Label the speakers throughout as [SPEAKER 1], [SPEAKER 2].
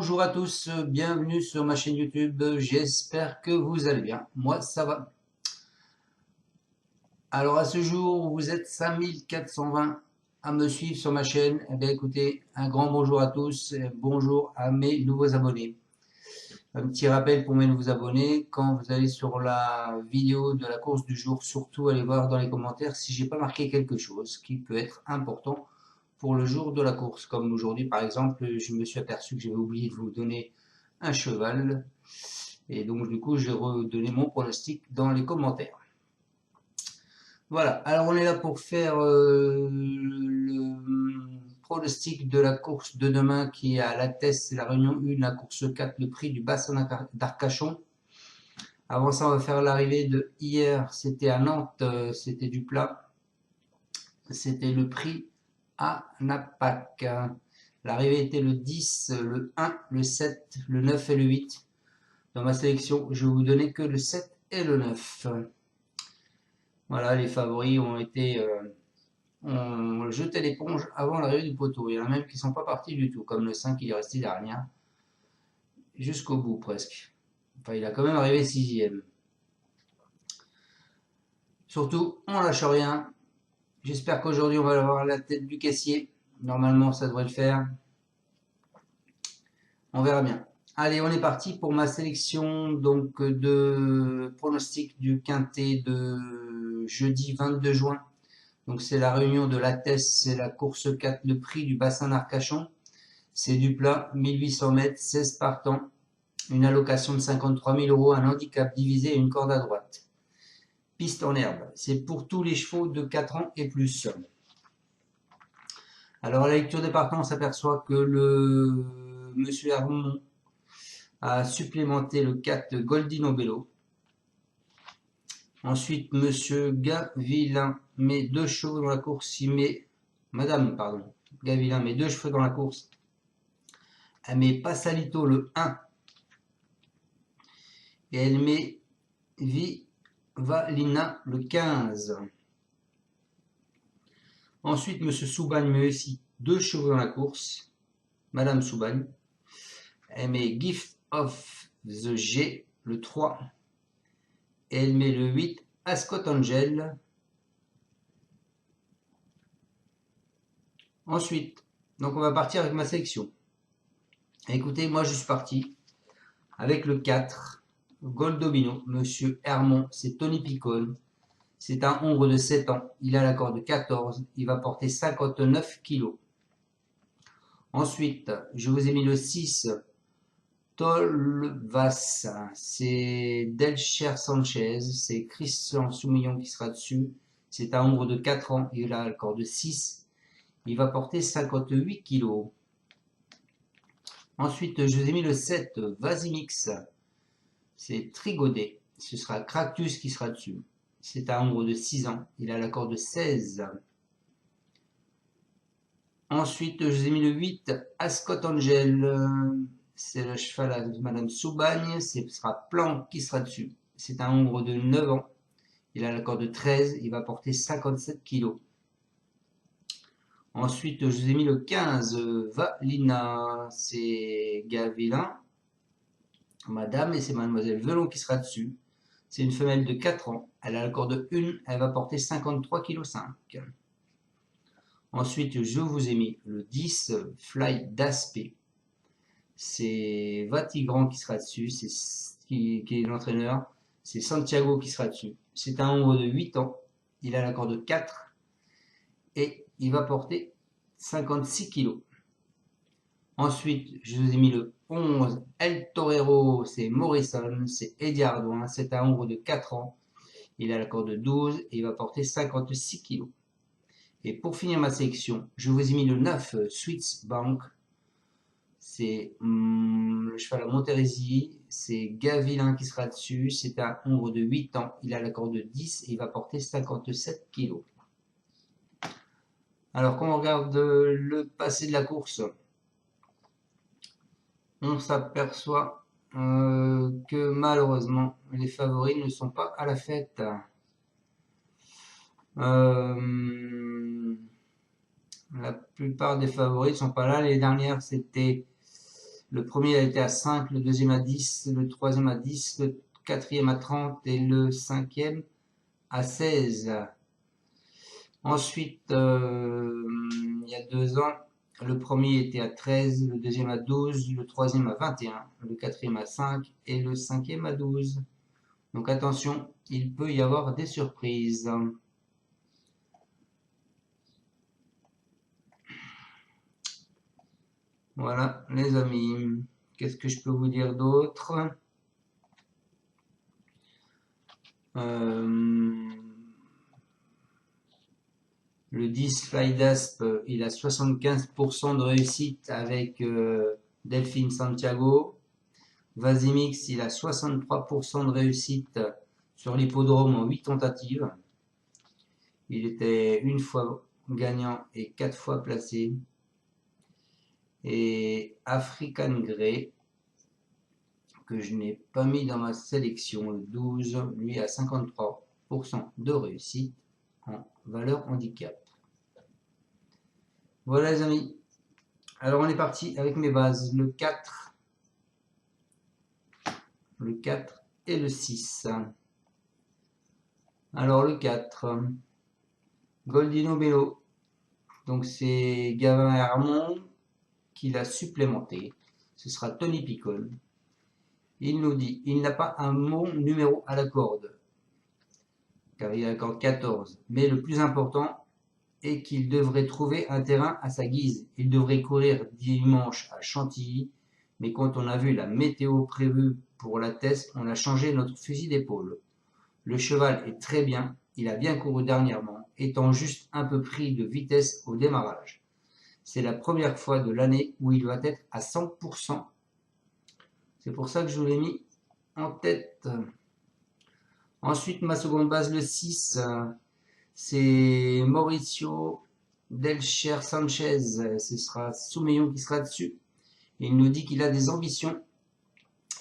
[SPEAKER 1] Bonjour à tous, bienvenue sur ma chaîne YouTube, j'espère que vous allez bien, moi ça va. Alors à ce jour, vous êtes 5420 à me suivre sur ma chaîne, eh bien écoutez, un grand bonjour à tous, et bonjour à mes nouveaux abonnés. Un petit rappel pour mes nouveaux abonnés, quand vous allez sur la vidéo de la course du jour, surtout allez voir dans les commentaires si j'ai pas marqué quelque chose qui peut être important pour le jour de la course. Comme aujourd'hui par exemple, je me suis aperçu que j'avais oublié de vous donner un cheval. Et donc du coup, j'ai redonné mon pronostic dans les commentaires. Voilà, alors on est là pour faire le pronostic de la course de demain qui est à La Teste, c'est la réunion 1, la course 4, le prix du bassin d'Arcachon. Avant ça, on va faire l'arrivée de hier, c'était à Nantes, c'était du plat. C'était le prix à Napac. L'arrivée était le 10, le 1, le 7, le 9 et le 8. Dans ma sélection, je vais vous donner que le 7 et le 9. Voilà, les favoris ont jeté l'éponge avant l'arrivée du poteau. Il y en a même qui ne sont pas partis du tout, comme le 5 qui est resté derrière, jusqu'au bout presque. Enfin, il a quand même arrivé 6e. Surtout, on lâche rien. J'espère qu'aujourd'hui, on va avoir la tête du caissier. Normalement, ça devrait le faire. On verra bien. Allez, on est parti pour ma sélection donc de pronostic du quintet de jeudi 22 juin. Donc c'est la réunion de la Teste, c'est la course 4, le prix du bassin d'Arcachon. C'est du plat, 1800 mètres, 16 partants, une allocation de 53 000 euros, un handicap divisé et une corde à droite. Piste en herbe, c'est pour tous les chevaux de 4 ans et plus. Alors à la lecture des partants, on s'aperçoit que le monsieur Hermont a supplémenté le 4 Goldino Bello. Ensuite, monsieur Gavilain met 2 chevaux dans la course. Il met, madame, pardon, Gavilain met 2 chevaux dans la course. Elle met Passalito le 1. Et elle met Vivalina le 15. Ensuite, monsieur Soubagne met aussi 2 chevaux dans la course. Madame Soubagne. Elle met Gift of the G le 3. Et elle met le 8 Ascot Angel. Ensuite, donc on va partir avec ma sélection. Écoutez, moi je suis parti avec le 4, Goldobino, monsieur Hermont, c'est Tony Picone. C'est un hongre de 7 ans, il a la corde de 14, il va porter 59 kg. Ensuite, je vous ai mis le 6, Tolvas, c'est Delcher Sanchez, c'est Christian Soumillon qui sera dessus. C'est un hongre de 4 ans, il a la corde de 6, il va porter 58 kg. Ensuite, je vous ai mis le 7, Vasimix. C'est Trigodet. Ce sera Cractus qui sera dessus. C'est un hongre de 6 ans. Il a la corde de 16. Ensuite, je vous ai mis le 8, Ascot Angel. C'est le cheval de Madame Soubagne. Ce sera Plan qui sera dessus. C'est un hongre de 9 ans. Il a la corde de 13. Il va porter 57 kg. Ensuite, je vous ai mis le 15, Valina, c'est Gavilain, madame, et c'est mademoiselle Velon qui sera dessus. C'est une femelle de 4 ans, elle a la corde 1, elle va porter 53,5 kg. Ensuite, je vous ai mis le 10, Fly d'Aspect. C'est Vatigran qui sera dessus, c'est qui est l'entraîneur. C'est Santiago qui sera dessus. C'est un hongre de 8 ans, il a la corde 4 et il va porter 56 kg. Ensuite, je vous ai mis le 11, El Torero, c'est Morrison, c'est Eddie Ardouin, c'est un hongre de 4 ans, il a la corde 12 et il va porter 56 kg. Et pour finir ma sélection, je vous ai mis le 9, Sweets Bank, c'est le cheval à Montérésie, c'est Gavilain qui sera dessus, c'est un hongre de 8 ans, il a la corde 10 et il va porter 57 kg. Alors quand on regarde le passé de la course, on s'aperçoit que malheureusement les favoris ne sont pas à la fête. La plupart des favoris ne sont pas là. Les dernières, c'était Le premier a été à 5, le deuxième à 10, le troisième à 10, le quatrième à 30 et le cinquième à 16. Ensuite, il y a 2 ans, le premier était à 13, le deuxième à 12, le troisième à 21, le quatrième à 5 et le cinquième à 12. Donc attention, il peut y avoir des surprises. Voilà, les amis. Qu'est-ce que je peux vous dire d'autre? Le 10 Flydasp, il a 75% de réussite avec Delphine Santiago. Vasimix, il a 63% de réussite sur l'hippodrome en 8 tentatives. Il était une fois gagnant et 4 fois placé. Et African Grey, que je n'ai pas mis dans ma sélection, le 12, lui a 53% de réussite en valeur handicap. Voilà les amis. Alors on est parti avec mes bases. Le 4 et le 6. Alors le 4, Goldino Bello. Donc c'est Gavin Hermont qui l'a supplémenté. Ce sera Tony Picon. Il nous dit, il n'a pas un bon numéro à la corde, car il a la corde 14. Mais le plus important est qu'il devrait trouver un terrain à sa guise. Il devrait courir dimanche à Chantilly, mais quand on a vu la météo prévue pour la test, on a changé notre fusil d'épaule. Le cheval est très bien, il a bien couru dernièrement, étant juste un peu pris de vitesse au démarrage. C'est la première fois de l'année où il va être à 100%. C'est pour ça que je vous l'ai mis en tête. Ensuite, ma seconde base, le 6, c'est Mauricio Delcher Sanchez. Ce sera Soumeillon qui sera dessus. Il nous dit qu'il a des ambitions.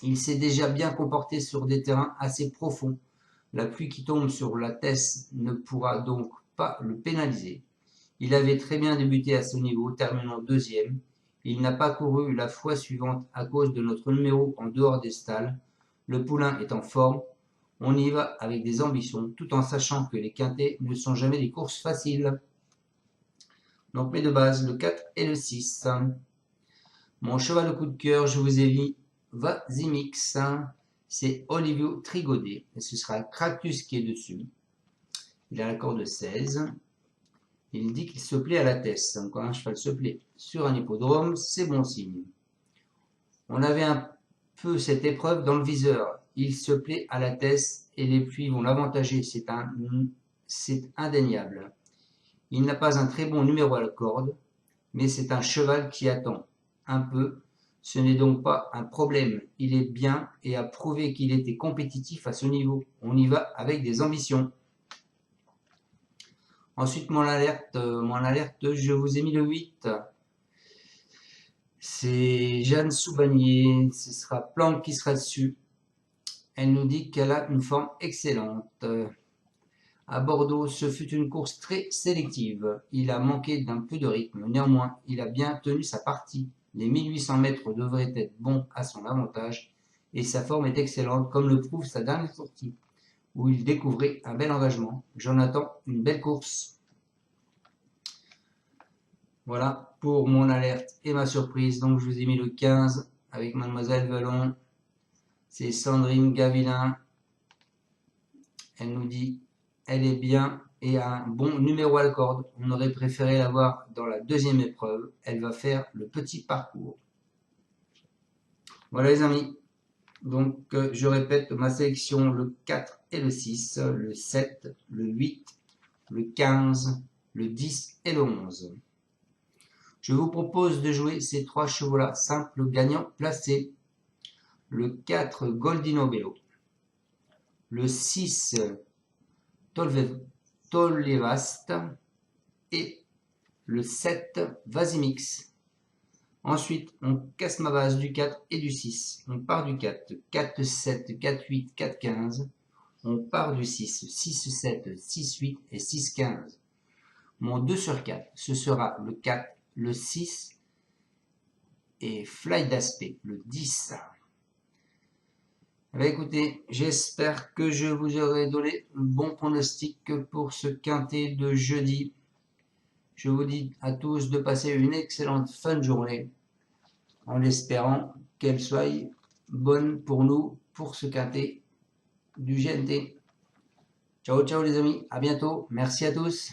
[SPEAKER 1] Il s'est déjà bien comporté sur des terrains assez profonds. La pluie qui tombe sur la Tesse ne pourra donc pas le pénaliser. Il avait très bien débuté à ce niveau, terminant deuxième. Il n'a pas couru la fois suivante à cause de notre numéro en dehors des stalles. Le poulain est en forme. On y va avec des ambitions, tout en sachant que les quintets ne sont jamais des courses faciles. Donc mes deux bases, le 4 et le 6. Mon cheval de coup de cœur, je vous ai mis Vasimix. C'est Olivio Trigodet. Et ce sera Cractus qui est dessus. Il a la corde 16. Il dit qu'il se plaît à la Tesse. Quand un cheval se plaît sur un hippodrome, c'est bon signe. On avait un peu cette épreuve dans le viseur. Il se plaît à la Tesse et les pluies vont l'avantager. C'est indéniable. Il n'a pas un très bon numéro à la corde, mais c'est un cheval qui attend un peu. Ce n'est donc pas un problème. Il est bien et a prouvé qu'il était compétitif à ce niveau. On y va avec des ambitions. Ensuite, mon alerte, je vous ai mis le 8. C'est Jeanne Soubanier. Ce sera Planck qui sera dessus. Elle nous dit qu'elle a une forme excellente. À Bordeaux, ce fut une course très sélective. Il a manqué d'un peu de rythme. Néanmoins, il a bien tenu sa partie. Les 1800 mètres devraient être bons à son avantage et sa forme est excellente, comme le prouve sa dernière sortie, où il découvrait un bel engagement. J'en attends une belle course. Voilà pour mon alerte et ma surprise. Donc je vous ai mis le 15 avec Mademoiselle Velon. C'est Sandrine Gavilin. Elle nous dit elle est bien et a un bon numéro à la corde. On aurait préféré l'avoir dans la deuxième épreuve. Elle va faire le petit parcours. Voilà les amis. Donc je répète ma sélection, le 4 et le 6, le 7, le 8, le 15, le 10 et le 11. Je vous propose de jouer ces 3 chevaux-là, simple gagnant placé. Le 4, Goldino Bello. Le 6, Tollevast. Et le 7, Vasimix. Ensuite, on casse ma base du 4 et du 6. On part du 4, 4, 7, 4, 8, 4, 15. On part du 6, 6, 7, 6, 8 et 6, 15. Mon 2 sur 4, ce sera le 4, le 6 et Fly d'Aspect, le 10. Eh bien, écoutez, j'espère que je vous aurai donné un bon pronostic pour ce quintet de jeudi. Je vous dis à tous de passer une excellente fin de journée, en espérant qu'elle soit bonne pour nous, pour ce quintet du GNT. Ciao, ciao les amis, à bientôt, merci à tous.